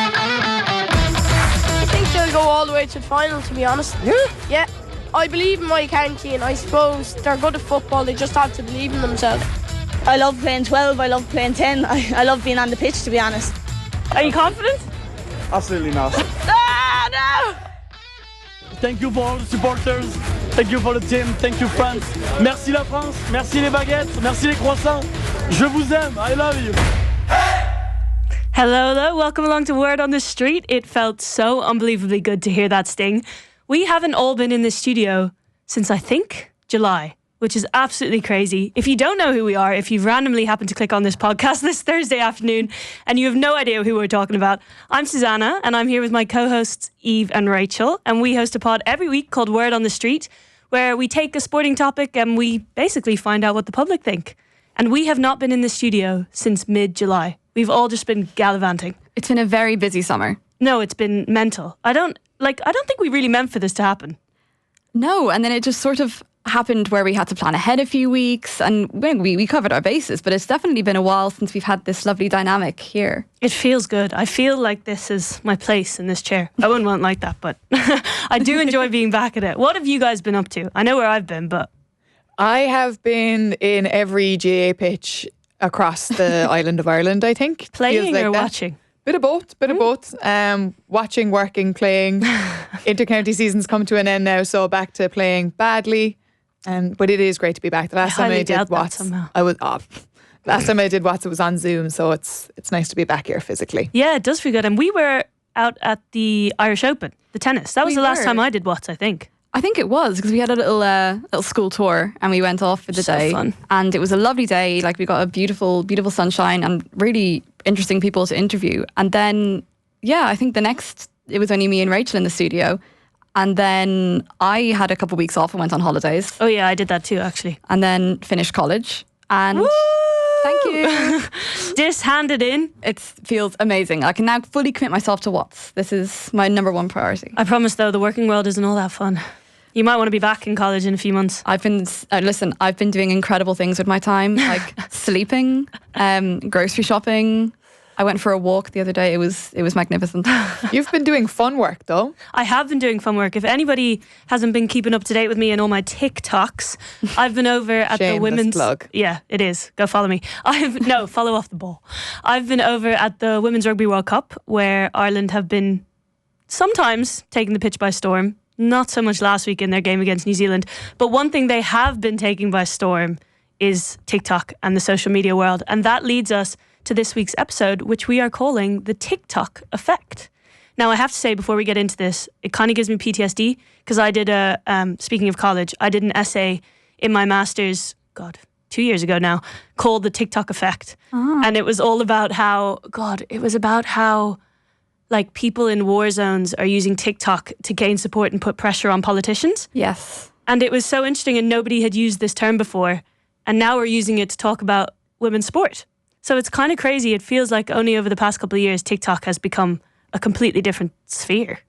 I think they'll go all the way to the final, to be honest. Yeah. I believe in my county, and I suppose they're good at football. They just have to believe in themselves. I love playing 12, I love playing 10. I love being on the pitch, to be honest. Are you confident? Absolutely not. Ah, no! Thank you for all the supporters. Thank you for the team. Thank you, France. Merci la France. Merci les baguettes. Merci les croissants. Je vous aime. I love you. Hello. Welcome along to Word on the Street. It felt so unbelievably good to hear that sting. We haven't all been in the studio since, I think, July, which is absolutely crazy. If you don't know who we are, if you've randomly happened to click on this podcast this Thursday afternoon and you have no idea who we're talking about, I'm Susanna and I'm here with my co-hosts Eve and Rachel, and we host a pod every week called Word on the Street, where we take a sporting topic and we basically find out what the public think. And we have not been in the studio since mid-July. We've all just been gallivanting. It's been a very busy summer. No, it's been mental. I don't think we really meant for this to happen. No, and then it just sort of happened where we had to plan ahead a few weeks, and we covered our bases, but it's definitely been a while since we've had this lovely dynamic here. It feels good. I feel like this is my place in this chair. I wouldn't want it like that, but I do enjoy being back at it. What have you guys been up to? I know where I've been, but... I have been in every GA pitch across the island of Ireland, I think. Playing like or that. watching? Bit of both. Watching, working, playing. Inter-county season's come to an end now, so back to playing badly. But it is great to be back. The last time I did WOTS, last time I did WOTS, it was on Zoom, so it's nice to be back here physically. Yeah, it does feel good. And we were out at the Irish Open, the tennis. That was the last time I did WOTS, I think. I think it was, because we had a little school tour and we went off for the day. Fun. And it was a lovely day. Like, we got a beautiful, beautiful sunshine and really interesting people to interview. And then, I think it was only me and Rachel in the studio. And then I had a couple of weeks off and went on holidays. Oh yeah, I did that too, actually. And then finished college. And Woo! Thank you. This handed in. It feels amazing. I can now fully commit myself to WOTS. This is my number one priority. I promise though, the working world isn't all that fun. You might want to be back in college in a few months. I've been doing incredible things with my time, like sleeping, grocery shopping. I went for a walk the other day. It was magnificent. You've been doing fun work though. I have been doing fun work. If anybody hasn't been keeping up to date with me and all my TikToks, I've been over at the women's plug. Yeah, it is. Go follow me. Follow off the ball. I've been over at the Women's Rugby World Cup, where Ireland have been sometimes taking the pitch by storm. Not so much last week in their game against New Zealand. But one thing they have been taking by storm is TikTok and the social media world. And that leads us to this week's episode, which we are calling the TikTok effect. Now, I have to say before we get into this, it kind of gives me PTSD, because I did speaking of college, I did an essay in my master's, 2 years ago now, called the TikTok effect. And it was all about how, like, people in war zones are using TikTok to gain support and put pressure on politicians. Yes. And it was so interesting, and nobody had used this term before. And now we're using it to talk about women's sport. So it's kind of crazy. It feels like only over the past couple of years, TikTok has become a completely different sphere.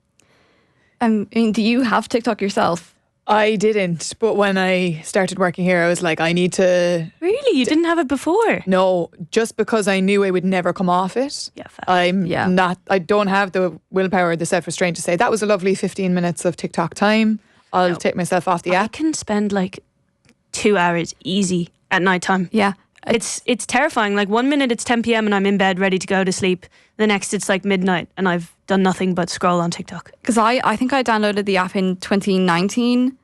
Do you have TikTok yourself? I didn't, but when I started working here, I was like, I need to... Really? You didn't have it before? No, just because I knew I would never come off it. Yeah, fair. I don't have the willpower, the self-restraint to say, that was a lovely 15 minutes of TikTok time. I'll take myself off the app. I can spend like 2 hours easy at nighttime. Yeah. It's terrifying. Like 1 minute it's 10 p.m. and I'm in bed ready to go to sleep. The next it's like midnight and I've done nothing but scroll on TikTok. Because I think I downloaded the app in 2019.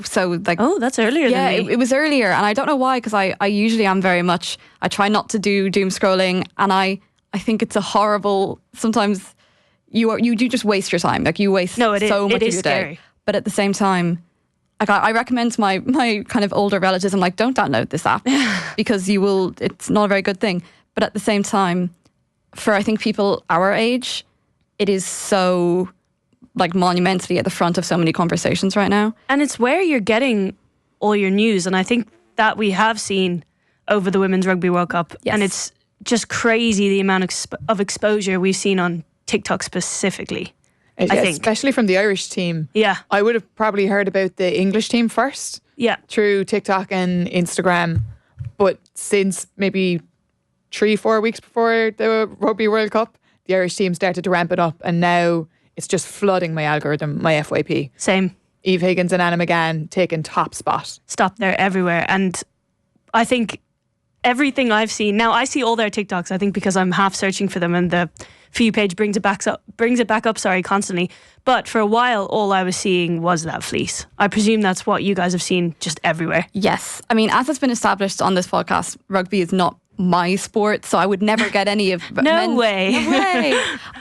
So like, oh, that's earlier than me. It was earlier, and I don't know why, because I usually am very much, I try not to do doom scrolling, and I think it's a horrible, sometimes you do just waste your time. Like, you waste so much of your scary. day. But at the same time, like, I recommend to my kind of older relatives, I'm like, don't download this app because it's not a very good thing. But at the same time, for I think people our age, it is so like monumentally at the front of so many conversations right now. And it's where you're getting all your news. And I think that we have seen over the Women's Rugby World Cup. Yes. And it's just crazy the amount of exposure we've seen on TikTok specifically. I think. Especially from the Irish team. Yeah. I would have probably heard about the English team first. Yeah. Through TikTok and Instagram. But since maybe 3-4 weeks before the Rugby World Cup, the Irish team started to ramp it up, and now it's just flooding my algorithm, my FYP. Same. Eve Higgins and Anna McGann taking top spot. Stop, they're everywhere. And I think everything I've seen, now I see all their TikToks, I think because I'm half searching for them and the For You page brings it back up, constantly. But for a while, all I was seeing was that fleece. I presume that's what you guys have seen just everywhere. Yes. I mean, as it's been established on this podcast, rugby is not my sport, so I would never get any of No way.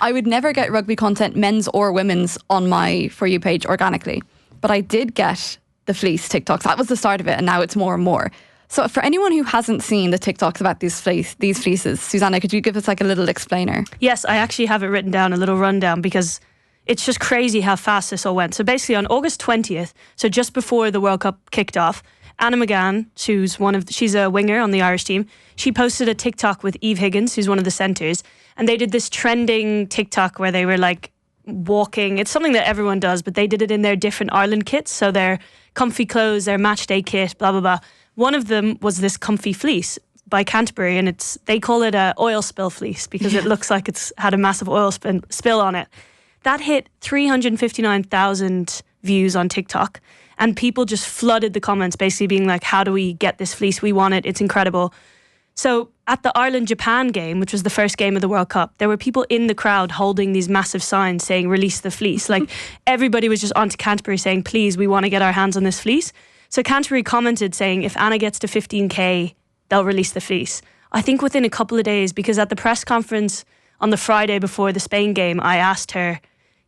I would never get rugby content, men's or women's, on my For You page organically. But I did get the fleece TikToks. That was the start of it, and now it's more and more. So for anyone who hasn't seen the TikToks about these fleeces, Susanna, could you give us like a little explainer? Yes, I actually have it written down, a little rundown, because it's just crazy how fast this all went. So basically on August 20th, so just before the World Cup kicked off, Anna McGann, she's a winger on the Irish team, she posted a TikTok with Eve Higgins, who's one of the centres, and they did this trending TikTok where they were like walking. It's something that everyone does, but they did it in their different Ireland kits. So their comfy clothes, their match day kit, blah, blah, blah. One of them was this comfy fleece by Canterbury, and they call it a oil spill fleece because it looks like it's had a massive oil spill on it. That hit 359,000 views on TikTok, and people just flooded the comments basically being like, how do we get this fleece? We want it. It's incredible. So at the Ireland-Japan game, which was the first game of the World Cup, there were people in the crowd holding these massive signs saying, release the fleece. Like everybody was just onto Canterbury saying, please, we want to get our hands on this fleece. So Canterbury commented saying, if Anna gets to 15k, they'll release the fleece. I think within a couple of days, because at the press conference on the Friday before the Spain game, I asked her,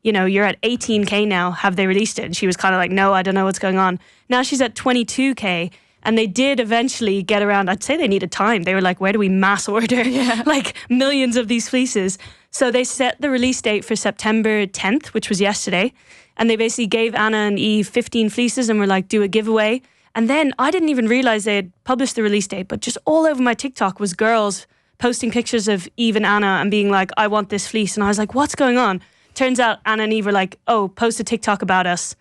you're at 18k now, have they released it? And she was kind of like, no, I don't know what's going on. Now she's at 22k. And they did eventually get around. I'd say they needed time. They were like, where do we mass order like millions of these fleeces? So they set the release date for September 10th, which was yesterday. And they basically gave Anna and Eve 15 fleeces and were like, do a giveaway. And then I didn't even realize they had published the release date, but just all over my TikTok was girls posting pictures of Eve and Anna and being like, I want this fleece. And I was like, what's going on? Turns out Anna and Eve were like, oh, post a TikTok about us.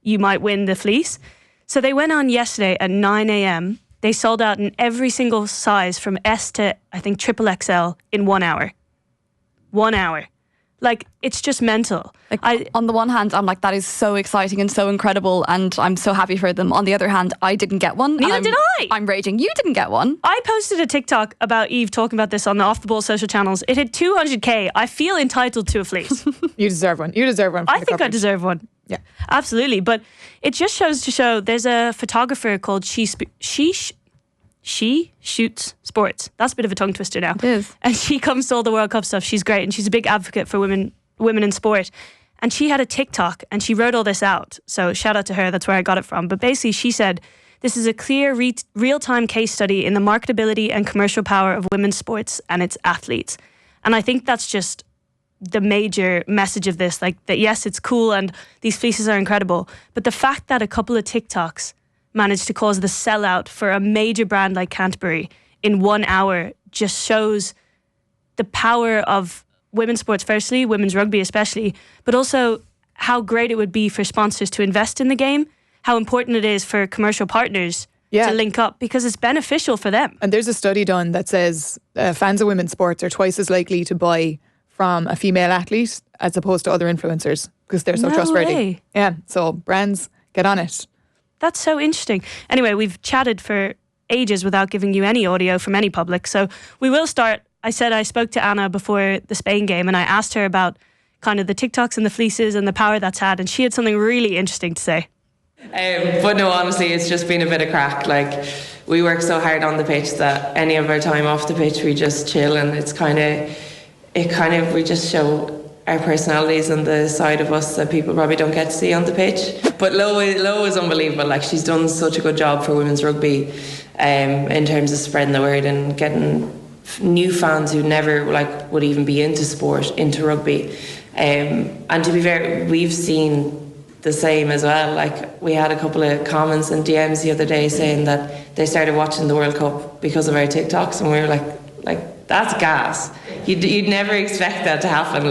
You might win the fleece. So they went on yesterday at 9 a.m. They sold out in every single size from S to, I think, triple XL in 1 hour. 1 hour. Like, it's just mental. On the one hand, I'm like, that is so exciting and so incredible, and I'm so happy for them. On the other hand, I didn't get one. Neither did I. I'm raging. You didn't get one. I posted a TikTok about Eve talking about this on the Off the Ball social channels. It hit 200k. I feel entitled to a fleece. You deserve one. You deserve one. I think I deserve one. Yeah, absolutely. But it just shows to show there's a photographer called She Shoots Sports. That's a bit of a tongue twister now. It is. And she comes to all the World Cup stuff. She's great, and she's a big advocate for women in sport. And she had a TikTok, and she wrote all this out. So shout out to her. That's where I got it from. But basically, she said, this is a clear real-time case study in the marketability and commercial power of women's sports and its athletes. And I think that's just the major message of this, like that, yes, it's cool and these fleeces are incredible, but the fact that a couple of TikToks managed to cause the sellout for a major brand like Canterbury in 1 hour just shows the power of women's sports, firstly, women's rugby especially, but also how great it would be for sponsors to invest in the game, how important it is for commercial partners to link up, because it's beneficial for them. And there's a study done that says fans of women's sports are twice as likely to buy from a female athlete as opposed to other influencers because they're so trustworthy. Way. Yeah, so brands, get on it. That's so interesting. Anyway, we've chatted for ages without giving you any audio from any public, so we will start. I said I spoke to Anna before the Spain game and I asked her about kind of the TikToks and the fleeces and the power that's had, and she had something really interesting to say. But no, honestly, it's just been a bit of crack. Like, we work so hard on the pitch that any of our time off the pitch we just chill, and we just show our personalities and the side of us that people probably don't get to see on the pitch. But Lo is unbelievable. Like, she's done such a good job for women's rugby in terms of spreading the word and getting new fans who never would even be into sport into rugby. And to be fair, we've seen the same as well. Like, we had a couple of comments and DMs the other day saying that they started watching the World Cup because of our TikToks, and we were like that's gas. You'd never expect that to happen.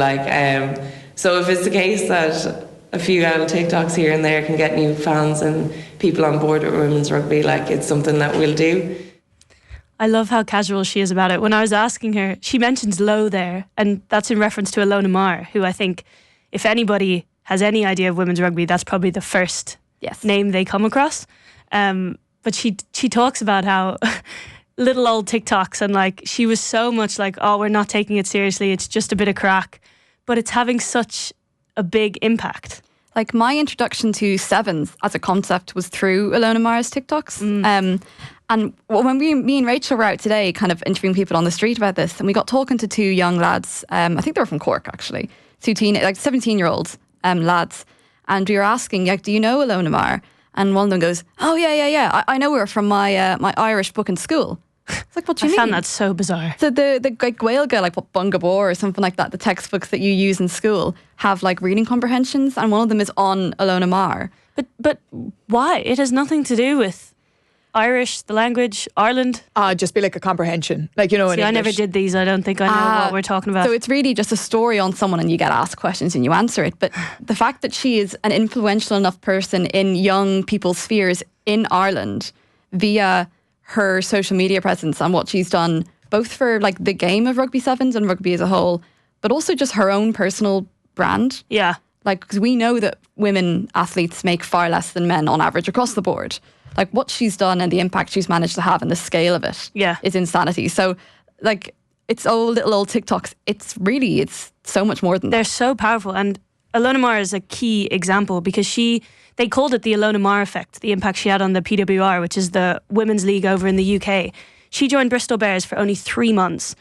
So if it's the case that a few little TikToks here and there can get new fans and people on board with women's rugby, it's something that we'll do. I love how casual she is about it. When I was asking her, she mentions Lowe there, and that's in reference to Ilona Maher, who I think, if anybody has any idea of women's rugby, that's probably the first name they come across. But she talks about how little old TikToks, and like she was so much like, oh, we're not taking it seriously, it's just a bit of crack, but it's having such a big impact. Like my introduction to sevens as a concept was through Ilona Maher's TikToks. And when me and Rachel were out today kind of interviewing people on the street about this, and we got talking to two young lads, I think they were from Cork actually, 17-year-old lads, and we were asking, like, do you know Ilona Maher? And one of them goes, oh yeah, I know her from my my Irish book in school. It's like, what do you mean? I found that so bizarre. So the like Gaeilge, like what Bungabore or something like that, the textbooks that you use in school have like reading comprehensions, and one of them is on Ilona Maher. But why? It has nothing to do with Irish, the language, Ireland. Just be like a comprehension, like, you know. See, I never did these. I don't think I know what we're talking about. So it's really just a story on someone, and you get asked questions and you answer it. But the fact that she is an influential enough person in young people's spheres in Ireland via her social media presence and what she's done, both for like the game of rugby sevens and rugby as a whole, but also just her own personal brand. Yeah. Like, because we know that women athletes make far less than men on average across the board. Like what she's done and the impact she's managed to have and the scale of it is insanity. So like it's little old TikToks. It's so much more than that. They're so powerful. And Ilona Maher is a key example because they called it the Ilona Maher effect, the impact she had on the PWR, which is the women's league over in the UK. She joined Bristol Bears for only 3 months.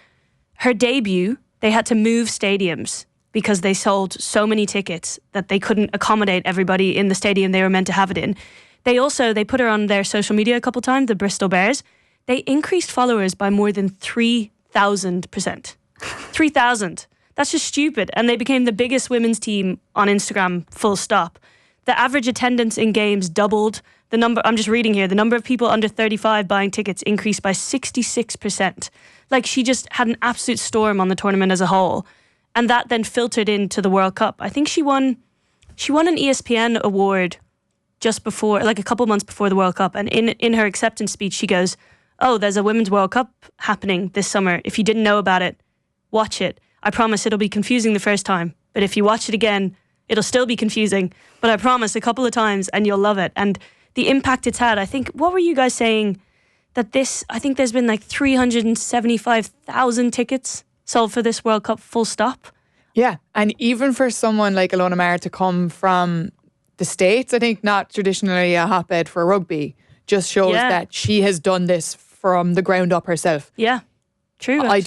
Her debut, they had to move stadiums because they sold so many tickets that they couldn't accommodate everybody in the stadium they were meant to have it in. They put her on their social media a couple times, the Bristol Bears. They increased followers by more than 3,000%. 3,000. That's just stupid. And they became the biggest women's team on Instagram, full stop. The average attendance in games doubled. I'm just reading here, the number of people under 35 buying tickets increased by 66%. Like, she just had an absolute storm on the tournament as a whole. And that then filtered into the World Cup. I think she won an ESPN award just before, like a couple months before the World Cup. And in her acceptance speech, she goes, oh, there's a Women's World Cup happening this summer. If you didn't know about it, watch it. I promise it'll be confusing the first time. But if you watch it again, it'll still be confusing. But I promise a couple of times and you'll love it. And the impact it's had, I think, what were you guys saying? I think there's been like 375,000 tickets sold for this World Cup, full stop. Yeah. And even for someone like Ilona Maher to come from the States, I think not traditionally a hotbed for rugby, just shows that she has done this from the ground up herself. Yeah, true. I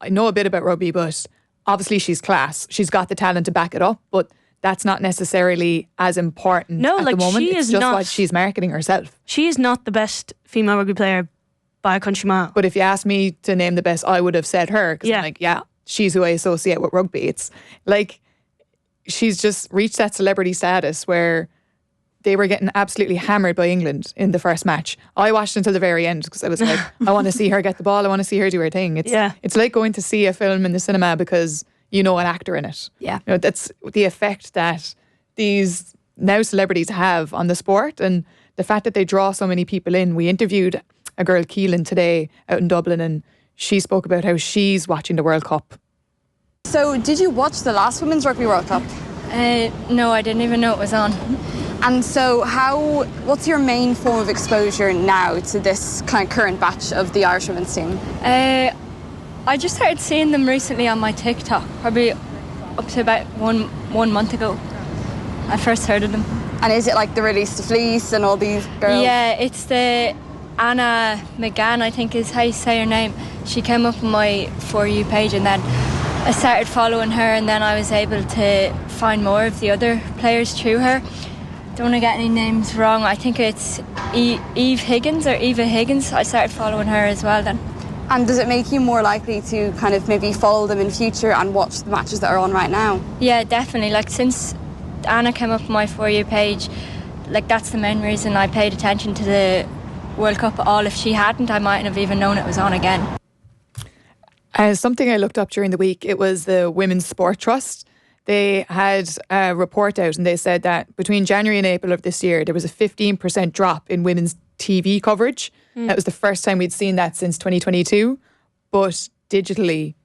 know a bit about rugby, but obviously she's class. She's got the talent to back it up, but that's not necessarily as important at the moment. It's just what she's marketing herself. She is not the best female rugby player by a country mile. But if you asked me to name the best, I would have said her. Because I'm like, she's who I associate with rugby. It's like, she's just reached that celebrity status where they were getting absolutely hammered by England in the first match. I watched until the very end because I was like, I want to see her get the ball. I want to see her do her thing. It's like going to see a film in the cinema because you know an actor in it. Yeah. You know, that's the effect that these now celebrities have on the sport, and the fact that they draw so many people in. We interviewed a girl, Keelan, today out in Dublin, and she spoke about how she's watching the World Cup. So did you watch the last Women's Rugby World Cup? No, I didn't even know it was on. And so what's your main form of exposure now to this kind of current batch of the Irish women's team? I just started seeing them recently on my TikTok, probably up to about one month ago. I first heard of them. And is it like the release to Fleece and all these girls? Yeah, it's the Anna McGann, I think is how you say her name. She came up on my For You page, and then I started following her, and then I was able to find more of the other players through her. Don't want to get any names wrong. I think it's Eve Higgins or Eva Higgins. I started following her as well then. And does it make you more likely to kind of maybe follow them in future and watch the matches that are on right now? Yeah, definitely. Like, since Anna came up on my For You page, like, that's the main reason I paid attention to the World Cup at all. If she hadn't, I mightn't have even known it was on again. Something I looked up during the week, it was the Women's Sport Trust. They had a report out and they said that between January and April of this year, there was a 15% drop in women's TV coverage. That was the first time we'd seen that since 2022. But digitally,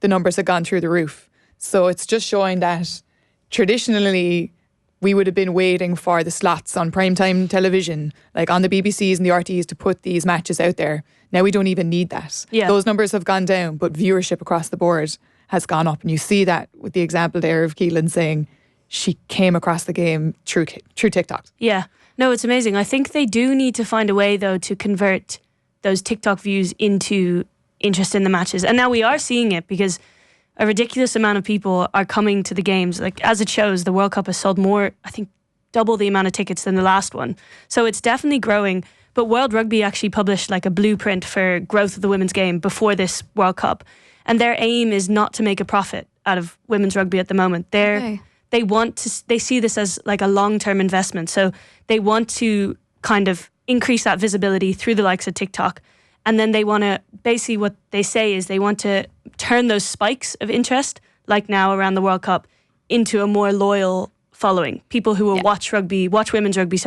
the numbers had gone through the roof. So it's just showing that traditionally we would have been waiting for the slots on primetime television, like on the BBCs and the RTs, to put these matches out there. Now we don't even need that. Yeah. Those numbers have gone down, but viewership across the board has gone up. And you see that with the example there of Keelan saying she came across the game through TikTok. Yeah. No, it's amazing. I think they do need to find a way, though, to convert those TikTok views into interest in the matches. And now we are seeing it because a ridiculous amount of people are coming to the games. Like, as it shows, the World Cup has sold more, I think, double the amount of tickets than the last one. So it's definitely growing. But World Rugby actually published like a blueprint for growth of the women's game before this World Cup. And their aim is not to make a profit out of women's rugby at the moment. They see this as like a long-term investment. So they want to kind of increase that visibility through the likes of TikTok. And then they want to, basically what they say is they want to turn those spikes of interest, like now around the World Cup, into a more loyal following. People who will watch women's rugby,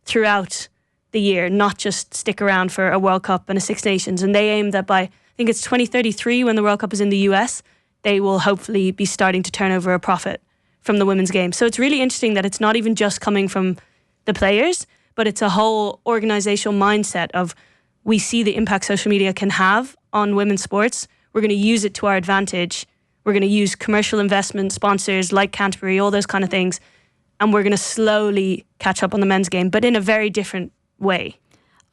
throughout the year, not just stick around for a World Cup and a Six Nations. And they aim that by, I think it's 2033 when the World Cup is in the US, they will hopefully be starting to turn over a profit from the women's game. So it's really interesting that it's not even just coming from the players, but it's a whole organizational mindset of, we see the impact social media can have on women's sports. We're going to use it to our advantage. We're going to use commercial investment, sponsors like Canterbury, all those kind of things. And we're going to slowly catch up on the men's game, but in a very different way.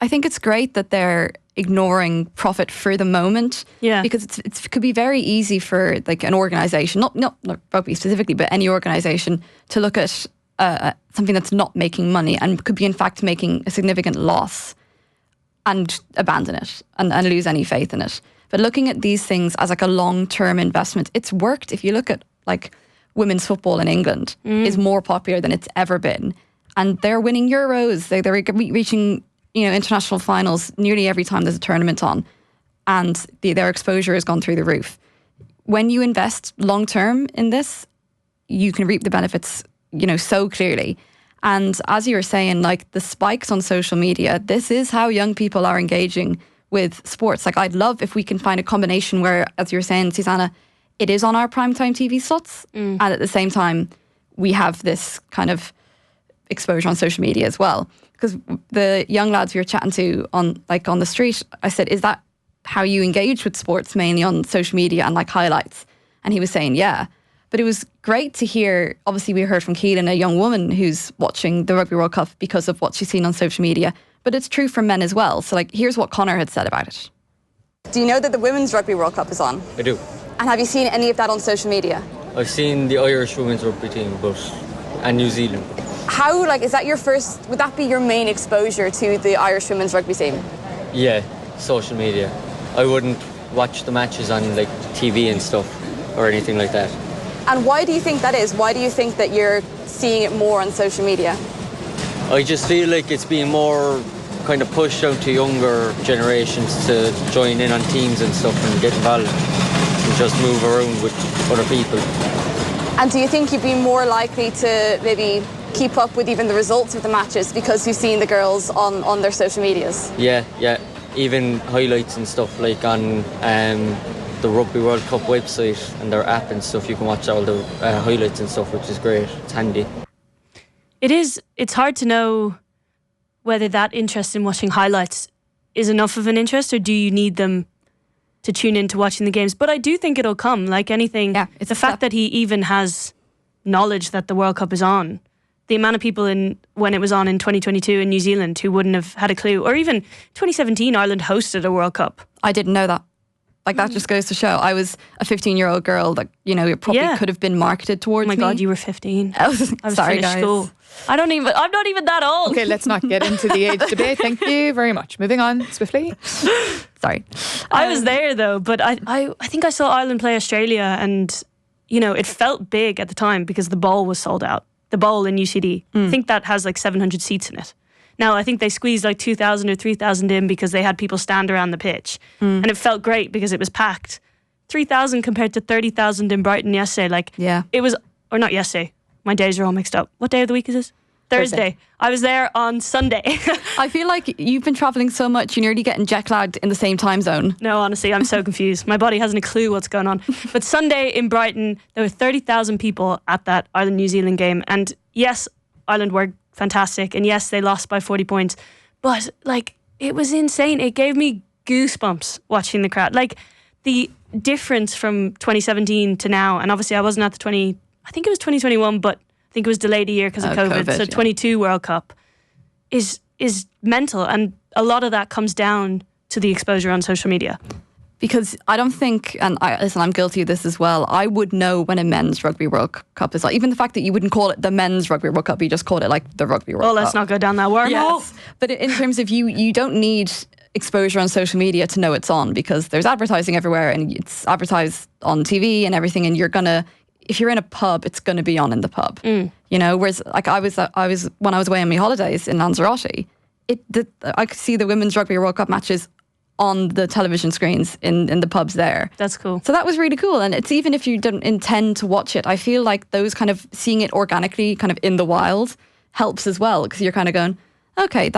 I think it's great that they're ignoring profit for the moment. Yeah. Because it could be very easy for like an organisation, not rugby specifically, but any organisation to look at something that's not making money and could be in fact making a significant loss and abandon it and lose any faith in it. But looking at these things as like a long-term investment, it's worked. If you look at like women's football in England is more popular than it's ever been. And they're winning Euros. They're reaching, international finals nearly every time there's a tournament on. And their exposure has gone through the roof. When you invest long-term in this, you can reap the benefits, so clearly. And as you were saying, like the spikes on social media, this is how young people are engaging with sports. Like I'd love if we can find a combination where, as you were saying, Susanna, it is on our primetime TV slots. And at the same time, we have this kind of exposure on social media as well. Because the young lads we were chatting to on the street, I said, is that how you engage with sports, mainly on social media and like highlights? And he was saying, yeah. But it was great to hear, obviously we heard from Keelan, a young woman who's watching the Rugby World Cup because of what she's seen on social media. But it's true for men as well. So like, here's what Connor had said about it. Do you know that the Women's Rugby World Cup is on? I do. And have you seen any of that on social media? I've seen the Irish women's rugby team, and New Zealand. How, is that your first, would that be your main exposure to the Irish women's rugby team? Yeah, social media. I wouldn't watch the matches on TV and stuff or anything like that. And why do you think that is? Why do you think that you're seeing it more on social media? I just feel like it's being more kind of pushed out to younger generations to join in on teams and stuff and get involved and just move around with other people. And do you think you'd be more likely to maybe keep up with even the results of the matches because you've seen the girls on their social medias? Yeah. Even highlights and stuff like on the Rugby World Cup website and their app and stuff. You can watch all the highlights and stuff, which is great. It's handy. It's hard to know whether that interest in watching highlights is enough of an interest, or do you need them to tune into watching the games? But I do think it'll come, like anything. Yeah, it's the fact that he even has knowledge that the World Cup is on. The amount of people when it was on in 2022 in New Zealand who wouldn't have had a clue. Or even 2017, Ireland hosted a World Cup. I didn't know that. That just goes to show. I was a 15-year-old girl that, it probably could have been marketed towards me. Oh my God, you were 15. I was sorry, finished guys. school. I'm not even that old. Okay, let's not get into the age debate. Thank you very much. Moving on swiftly. Sorry. I was there though, but I think I saw Ireland play Australia and, it felt big at the time because the bowl was sold out. The bowl in UCD. I think that has 700 seats in it. Now, I think they squeezed 2,000 or 3,000 in because they had people stand around the pitch. And it felt great because it was packed. 3,000 compared to 30,000 in Brighton yesterday. Yeah. It was, or not yesterday. My days are all mixed up. What day of the week is this? Thursday. I was there on Sunday. I feel like you've been travelling so much, you're nearly getting jet lagged in the same time zone. No, honestly, I'm so confused. My body hasn't a clue what's going on. But Sunday in Brighton, there were 30,000 people at that Ireland-New Zealand game. And yes, Ireland were fantastic. And yes, they lost by 40 points. But like, it was insane. It gave me goosebumps watching the crowd. Like, the difference from 2017 to now, and obviously I wasn't at I think it was 2021, but I think it was delayed a year because of COVID. So 22 World Cup is mental, and a lot of that comes down to the exposure on social media. Because I don't think, and I'm guilty of this as well, I would know when a men's Rugby World Cup is like. Even the fact that you wouldn't call it the men's Rugby World Cup, you just called it like the Rugby World Cup. Well, let's not go down that wormhole. Yes. But in terms of you don't need exposure on social media to know it's on, because there's advertising everywhere and it's advertised on TV and everything, and if you're in a pub, it's going to be on in the pub. You know, whereas like I was when I was away on my holidays in Lanzarote, I could see the Women's Rugby World Cup matches on the television screens in the pubs there. That's cool. So that was really cool. And it's even if you don't intend to watch it, I feel like those kind of seeing it organically kind of in the wild helps as well, because you're kind of going, okay,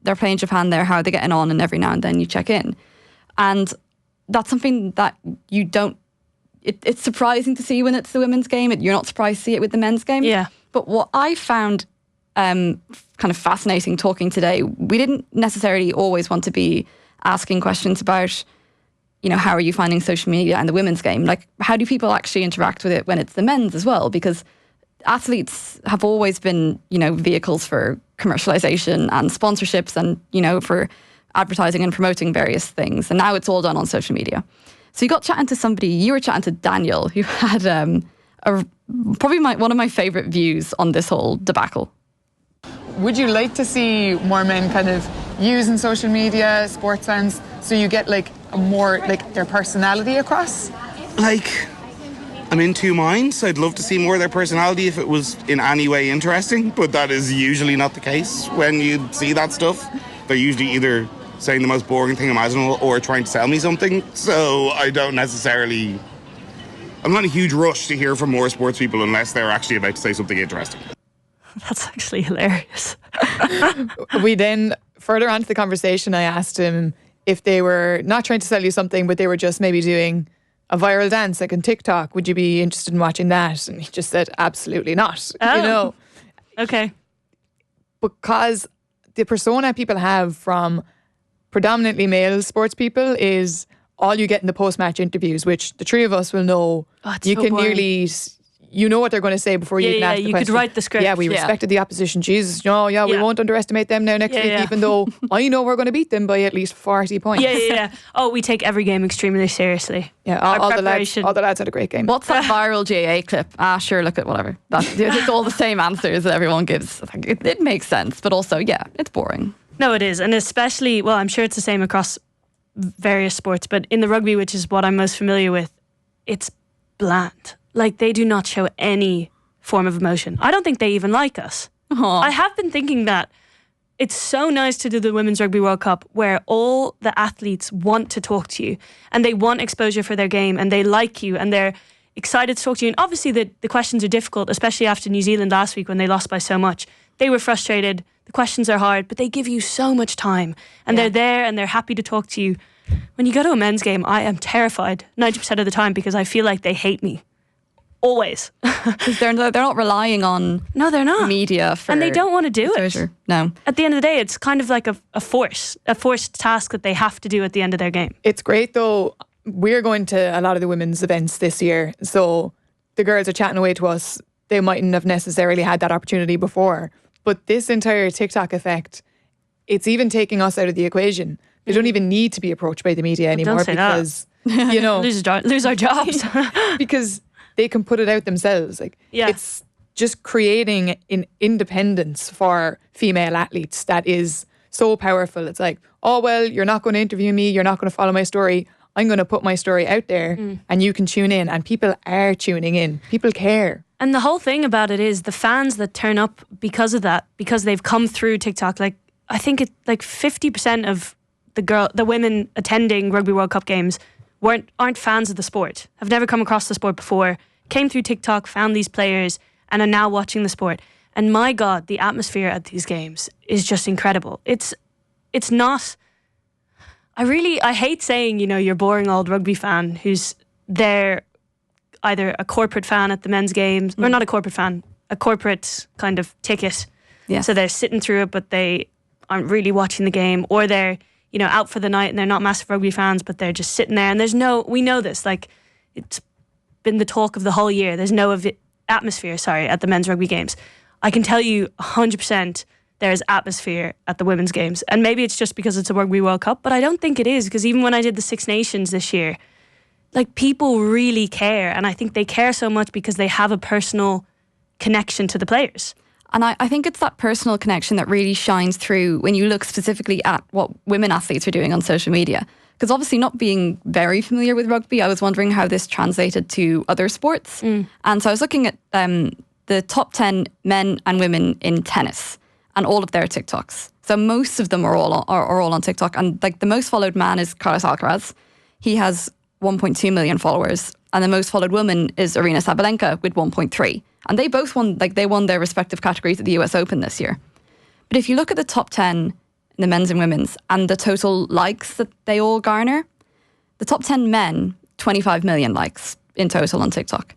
they're playing Japan there, how are they getting on? And every now and then you check in. And that's something that you don't, it's surprising to see when it's the women's game. You're not surprised to see it with the men's game. Yeah. But what I found kind of fascinating talking today, we didn't necessarily always want to be asking questions about, you know, how are you finding social media and the women's game? Like, how do people actually interact with it when it's the men's as well? Because athletes have always been, you know, vehicles for commercialization and sponsorships and, you know, for advertising and promoting various things. And now it's all done on social media. So you got chatting to somebody, you were chatting to Daniel, who had probably one of my favourite views on this whole debacle. Would you like to see more men kind of using social media, sports fans, so you get like a more like their personality across? Like, I'm in two minds. I'd love to see more of their personality if it was in any way interesting, but that is usually not the case when you see that stuff. They're usually either saying the most boring thing imaginable or trying to sell me something. So I'm not in a huge rush to hear from more sports people unless they're actually about to say something interesting. That's actually hilarious. We then, further on to the conversation, I asked him if they were not trying to sell you something, but they were just maybe doing a viral dance like on TikTok. Would you be interested in watching that? And he just said, absolutely not. Oh. You know? Okay. Because the persona people have from predominantly male sports people is all you get in the post-match interviews, which the three of us will know. You can nearly, you know what they're going to say before you even ask the question. You could write the script. Yeah, we respected the opposition. Jesus, no, we won't underestimate them now next week, even though I know we're going to beat them by at least 40 points. Yeah. Oh, we take every game extremely seriously. Yeah, all the lads had a great game. What's that viral GAA clip? Sure, look at whatever. It's all the same answers that everyone gives. It makes sense, but also, it's boring. No, it is. And especially, well, I'm sure it's the same across various sports, but in the rugby, which is what I'm most familiar with, it's bland. Like, they do not show any form of emotion. I don't think they even like us. Aww. I have been thinking that it's so nice to do the Women's Rugby World Cup where all the athletes want to talk to you and they want exposure for their game and they like you and they're excited to talk to you. And obviously the questions are difficult, especially after New Zealand last week when they lost by so much. They were frustrated. The questions are hard, but they give you so much time and they're there and they're happy to talk to you. When you go to a men's game, I am terrified 90% of the time because I feel like they hate me. Always. Because they're not relying on media for, and they don't want to do exposure. It. No. At the end of the day, it's kind of like a forced task that they have to do at the end of their game. It's great though. We're going to a lot of the women's events this year, so the girls are chatting away to us. They mightn't have necessarily had that opportunity before. But this entire TikTok effect, it's even taking us out of the equation. They don't even need to be approached by the media anymore because, you know, lose our jobs. Because they can put it out themselves. It's just creating an independence for female athletes that is so powerful. It's like, oh, well, you're not going to interview me. You're not going to follow my story. I'm going to put my story out there and you can tune in. And people are tuning in. People care. And the whole thing about it is the fans that turn up because of that, because they've come through TikTok. Like, I think it's like 50% of the women attending Rugby World Cup games aren't fans of the sport, have never come across the sport before, came through TikTok, found these players, and are now watching the sport. And my God, the atmosphere at these games is just incredible. It's not... I hate saying, you're boring old rugby fan who's there, either a corporate fan at the men's games, or not a corporate fan, a corporate kind of ticket. Yeah. So they're sitting through it, but they aren't really watching the game, or they're, out for the night and they're not massive rugby fans, but they're just sitting there. And we know this, like, it's been the talk of the whole year. There's no atmosphere, at the men's rugby games. I can tell you 100% there's atmosphere at the women's games. And maybe it's just because it's a Rugby World Cup, but I don't think it is, because even when I did the Six Nations this year, like, people really care. And I think they care so much because they have a personal connection to the players. And I think it's that personal connection that really shines through when you look specifically at what women athletes are doing on social media. Because obviously, not being very familiar with rugby, I was wondering how this translated to other sports. And so I was looking at the top 10 men and women in tennis and all of their TikToks. So most of them are all on TikTok. And like, the most followed man is Carlos Alcaraz. He has 1.2 million followers. And the most followed woman is Aryna Sabalenka with 1.3. And they both won their respective categories at the US Open this year. But if you look at the top 10 in the men's and women's and the total likes that they all garner, the top 10 men, 25 million likes in total on TikTok.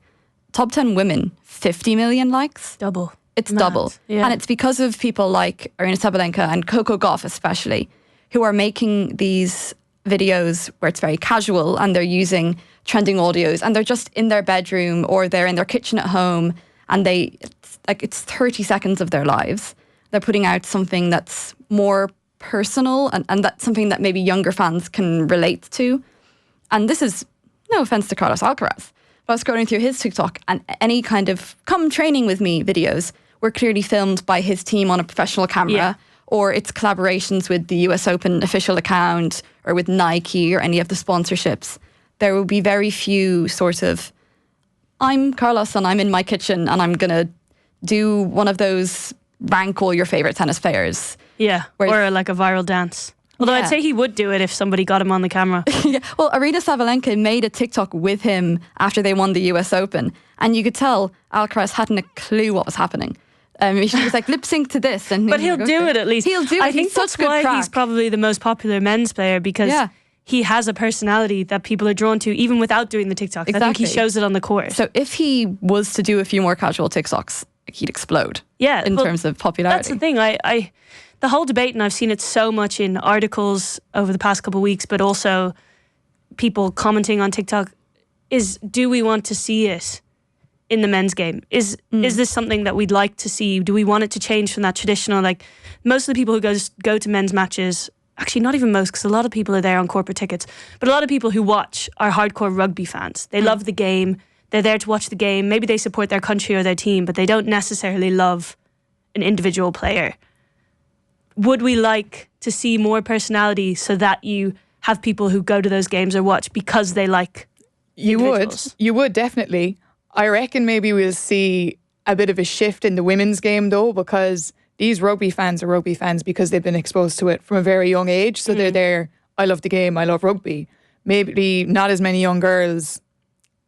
Top 10 women, 50 million likes. Double. It's Mad. double. Yeah. And it's because of people like Aryna Sabalenka and Coco Gauff especially, who are making these videos where it's very casual and they're using trending audios and they're just in their bedroom or they're in their kitchen at home, and it's 30 seconds of their lives. They're putting out something that's more personal and that's something that maybe younger fans can relate to. And this is no offense to Carlos Alcaraz, but I was scrolling through his TikTok, and any kind of come training with me videos were clearly filmed by his team on a professional camera, or it's collaborations with the US Open official account or with Nike or any of the sponsorships. There will be very few sort of, I'm Carlos and I'm in my kitchen and I'm going to do one of those rank all your favourite tennis players. Yeah, or like a viral dance. Although I'd say he would do it if somebody got him on the camera. Yeah. Well, Aryna Sabalenka made a TikTok with him after they won the US Open, and you could tell Alcaraz hadn't a clue what was happening. She was like, lip sync to this. But he'll do it at least. He'll do it. I think that's why he's probably the most popular men's player, because he has a personality that people are drawn to even without doing the TikToks. Exactly. I think he shows it on the court. So if he was to do a few more casual TikToks, he'd explode. Yeah, in terms of popularity. That's the thing. The whole debate, and I've seen it so much in articles over the past couple of weeks, but also people commenting on TikTok, is do we want to see it in the men's game? Is this something that we'd like to see? Do we want it to change from that traditional, like, most of the people who go to men's matches, actually not even most, because a lot of people are there on corporate tickets, but a lot of people who watch are hardcore rugby fans. They love the game. They're there to watch the game. Maybe they support their country or their team, but they don't necessarily love an individual player. Would we like to see more personality so that you have people who go to those games or watch because they like individuals? You would definitely. I reckon maybe we'll see a bit of a shift in the women's game though, because these rugby fans are rugby fans because they've been exposed to it from a very young age. So they're there, I love the game, I love rugby. Maybe not as many young girls,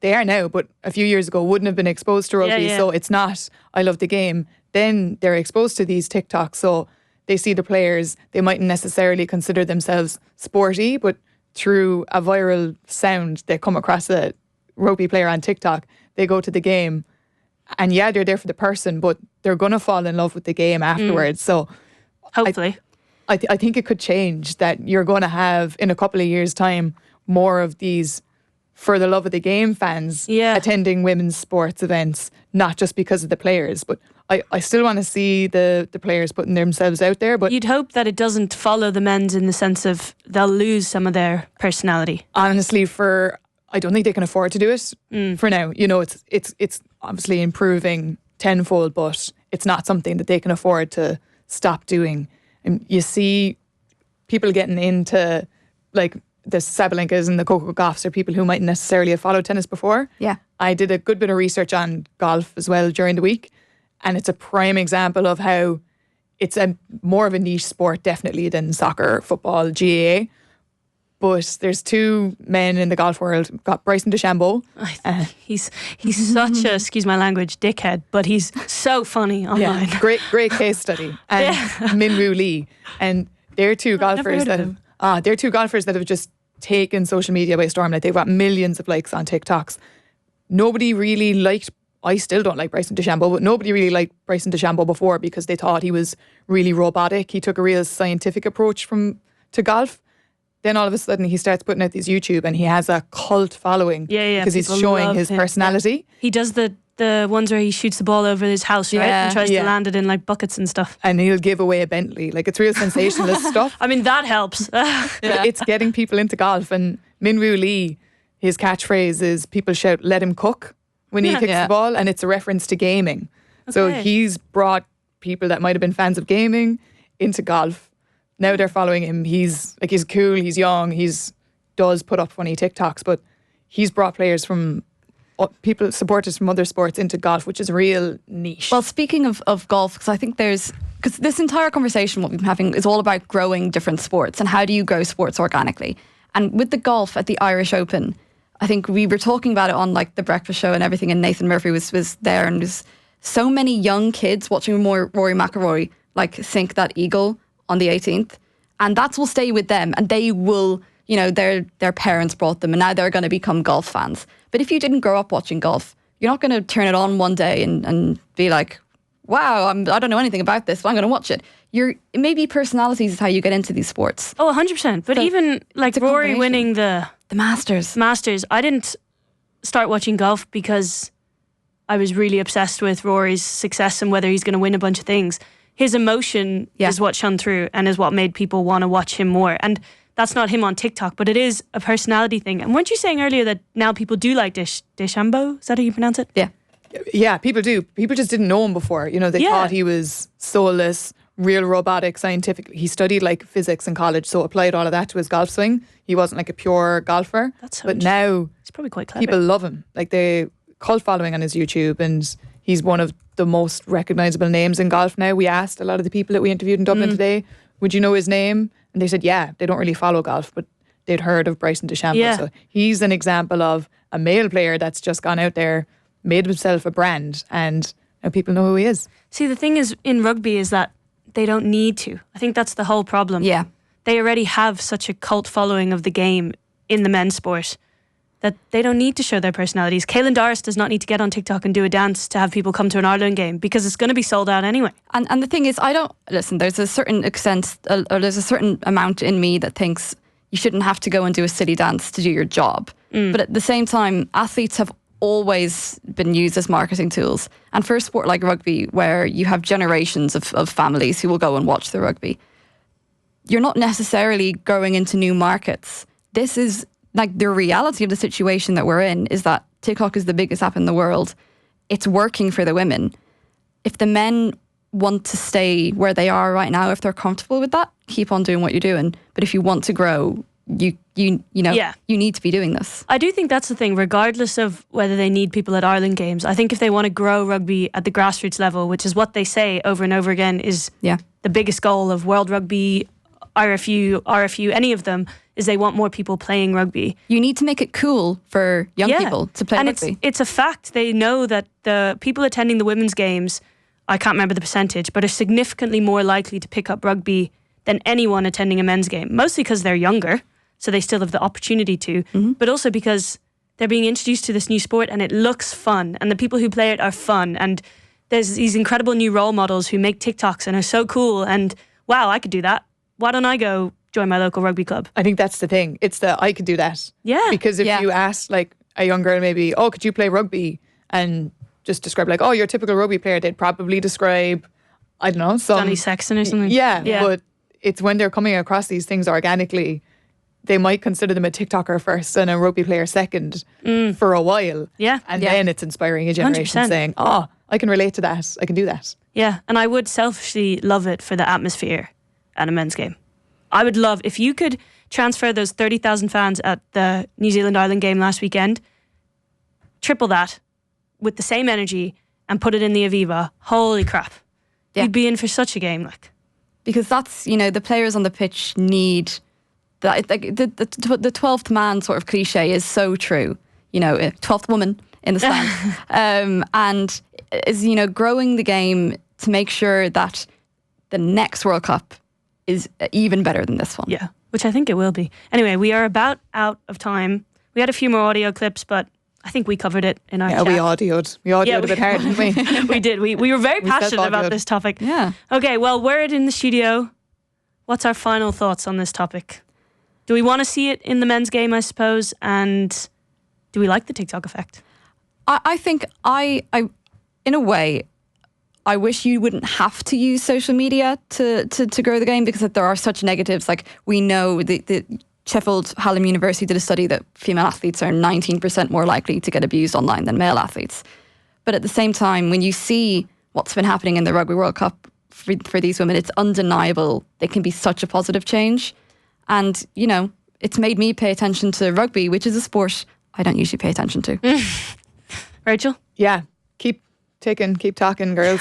they are now, but a few years ago wouldn't have been exposed to rugby. Yeah. So it's not, I love the game. Then they're exposed to these TikToks. So they see the players, they mightn't necessarily consider themselves sporty, but through a viral sound, they come across a rugby player on TikTok, they go to the game, and yeah, they're there for the person, but they're going to fall in love with the game afterwards. So hopefully. I think it could change, that you're going to have, in a couple of years' time, more of these for the love of the game fans attending women's sports events, not just because of the players. But I still want to see the players putting themselves out there. But you'd hope that it doesn't follow the men's in the sense of they'll lose some of their personality. Honestly, I don't think they can afford to do it for now. You know, it's obviously improving tenfold, but it's not something that they can afford to stop doing. And you see people getting into, like, the Sabalenkas and the Coco Gauffs are people who mightn't necessarily have followed tennis before. Yeah. I did a good bit of research on golf as well during the week, and it's a prime example of how it's more of a niche sport definitely than soccer, football, GAA. But there's two men in the golf world. We've got Bryson DeChambeau. He's such a, excuse my language, dickhead, but he's so funny online. Yeah, great case study. And Min-Woo Lee. And they're two golfers that have just taken social media by storm. Like, they've got millions of likes on TikToks. Nobody really liked, I still don't like Bryson DeChambeau, but nobody really liked Bryson DeChambeau before because they thought he was really robotic. He took a real scientific approach to golf. Then all of a sudden he starts putting out these YouTube and he has a cult following because he's showing his personality. Yeah. He does the ones where he shoots the ball over his house, right? And tries to land it in like buckets and stuff. And he'll give away a Bentley. Like, it's real sensationalist stuff. I mean, that helps. It's getting people into golf. And Min-Woo Lee, his catchphrase is people shout, "Let him cook," when he kicks the ball. And it's a reference to gaming. Okay. So he's brought people that might have been fans of gaming into golf. Now they're following him. He's cool, he's young, does put up funny TikToks, but he's brought players from supporters from other sports into golf, which is a real niche. Well, speaking of golf, because this entire conversation what we've been having is all about growing different sports and how do you grow sports organically. And with the golf at the Irish Open, I think we were talking about it on like the breakfast show and everything, and Nathan Murphy was there, and there's so many young kids watching Rory McIlroy like sink that eagle on the 18th, and that will stay with them, and they will, their parents brought them and now they're going to become golf fans. But if you didn't grow up watching golf, you're not going to turn it on one day and be like, wow, I don't know anything about this, but I'm going to watch it. Maybe personalities is how you get into these sports. Oh, 100%. But so, even like Rory winning the Masters, I didn't start watching golf because I was really obsessed with Rory's success and whether he's going to win a bunch of things. His emotion is what shone through and is what made people want to watch him more. And that's not him on TikTok, but it is a personality thing. And weren't you saying earlier that now people do like DeChambeau? Is that how you pronounce it? Yeah. Yeah, people do. People just didn't know him before. They thought he was soulless, real robotic, scientific. He studied like physics in college, so applied all of that to his golf swing. He wasn't like a pure golfer. But now he's probably quite clever. People love him. Like, the cult following on his YouTube, and he's one of the most recognisable names in golf now. We asked a lot of the people that we interviewed in Dublin today, would you know his name? And they said, yeah, they don't really follow golf, but they'd heard of Bryson DeChambeau. Yeah. So he's an example of a male player that's just gone out there, made himself a brand, and now people know who he is. See, the thing is in rugby is that they don't need to. I think that's the whole problem. Yeah. They already have such a cult following of the game in the men's sport that they don't need to show their personalities. Caelan Doris does not need to get on TikTok and do a dance to have people come to an Ireland game because it's going to be sold out anyway. And the thing is, there's a certain extent, or there's a certain amount in me that thinks you shouldn't have to go and do a silly dance to do your job. But at the same time, athletes have always been used as marketing tools. And for a sport like rugby, where you have generations of families who will go and watch the rugby, you're not necessarily going into new markets. This is like the reality of the situation that we're in, is that TikTok is the biggest app in the world. It's working for the women. If the men want to stay where they are right now, if they're comfortable with that, keep on doing what you're doing. But if you want to grow, you need to be doing this. I do think that's the thing, regardless of whether they need people at Ireland games. I think if they want to grow rugby at the grassroots level, which is what they say over and over again is the biggest goal of World Rugby, RFU, any of them, is they want more people playing rugby. You need to make it cool for young people to play rugby. And it's a fact. They know that the people attending the women's games, I can't remember the percentage, but are significantly more likely to pick up rugby than anyone attending a men's game. Mostly because they're younger, so they still have the opportunity to, but also because they're being introduced to this new sport and it looks fun, and the people who play it are fun, and there's these incredible new role models who make TikToks and are so cool, and wow, I could do that. Why don't I go join my local rugby club? I think that's the thing. It's I could do that. Yeah. Because if you asked like a young girl maybe, oh, could you play rugby? And just describe like, oh, you're a typical rugby player. They'd probably describe, I don't know, some Johnny Sexton or something. Yeah. But it's when they're coming across these things organically, they might consider them a TikToker first and a rugby player second for a while. Yeah. And then it's inspiring a generation 100%. Saying, oh, I can relate to that. I can do that. Yeah. And I would selfishly love it for the atmosphere at a men's game. I would love if you could transfer those 30,000 fans at the New Zealand-Ireland game last weekend, triple that with the same energy and put it in the Aviva. Holy crap. You'd be in for such a game. Like, because that's, the players on the pitch need That like the 12th man sort of cliche is so true. 12th woman in the stand, and is growing the game to make sure that the next World Cup is even better than this one. Yeah, which I think it will be. Anyway, we are about out of time. We had a few more audio clips, but I think we covered it in our chat. We audioed a bit hard, didn't we? We did. We were very passionate about this topic. Yeah. Okay, well, we're in the studio. What's our final thoughts on this topic? Do we want to see it in the men's game, I suppose? And do we like the TikTok effect? I think I in a way, I wish you wouldn't have to use social media to grow the game, because there are such negatives. Like, we know the Sheffield Hallam University did a study that female athletes are 19% more likely to get abused online than male athletes. But at the same time, when you see what's been happening in the Rugby World Cup for these women, it's undeniable they can be such a positive change. And, it's made me pay attention to rugby, which is a sport I don't usually pay attention to. Rachel? Yeah. Keep talking, girls.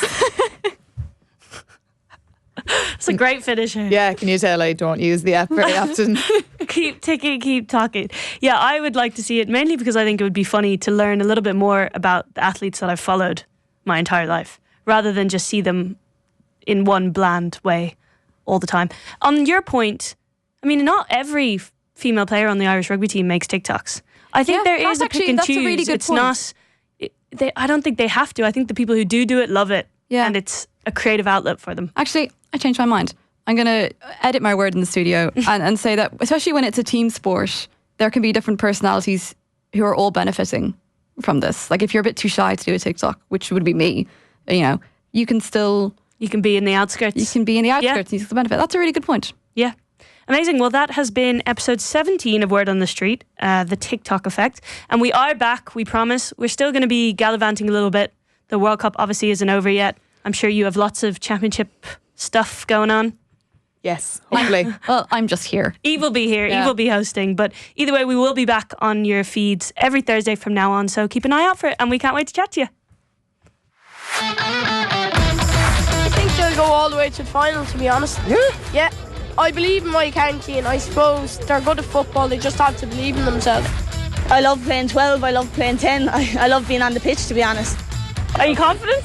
It's a great finisher. Yeah, can you tell I don't use the app very often? Keep ticking, keep talking. Yeah, I would like to see it, mainly because I think it would be funny to learn a little bit more about the athletes that I've followed my entire life, rather than just see them in one bland way all the time. On your point, I mean, not every female player on the Irish rugby team makes TikToks. I think there is a pick and choose. A really good point. Not. I don't think they have to. I think the people who do it love it, and it's a creative outlet for them. Actually, I changed my mind. I'm going to edit my word in the studio and say that, especially when it's a team sport, there can be different personalities who are all benefiting from this. Like, if you're a bit too shy to do a TikTok, which would be me, you can still... You can be in the outskirts. You can be in the outskirts and you can benefit. That's a really good point. Yeah. Amazing. Well, that has been episode 17 of Word on the Street, the TikTok effect. And we are back, we promise. We're still going to be gallivanting a little bit. The World Cup obviously isn't over yet. I'm sure you have lots of championship stuff going on. Yes, hopefully. Well, I'm just here. Eve will be here. Yeah. Eve will be hosting. But either way, we will be back on your feeds every Thursday from now on. So keep an eye out for it. And we can't wait to chat to you. I think they'll go all the way to the final, to be honest. Yeah. I believe in my county, and I suppose they're good at football. They just have to believe in themselves. I love playing 12. I love playing 10. I love being on the pitch, to be honest. Are you confident?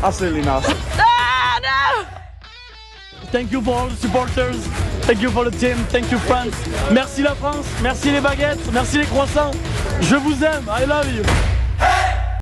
Absolutely not. No! Thank you for all the supporters. Thank you for the team. Thank you, France. Merci la France. Merci les baguettes. Merci les croissants. Je vous aime. I love you.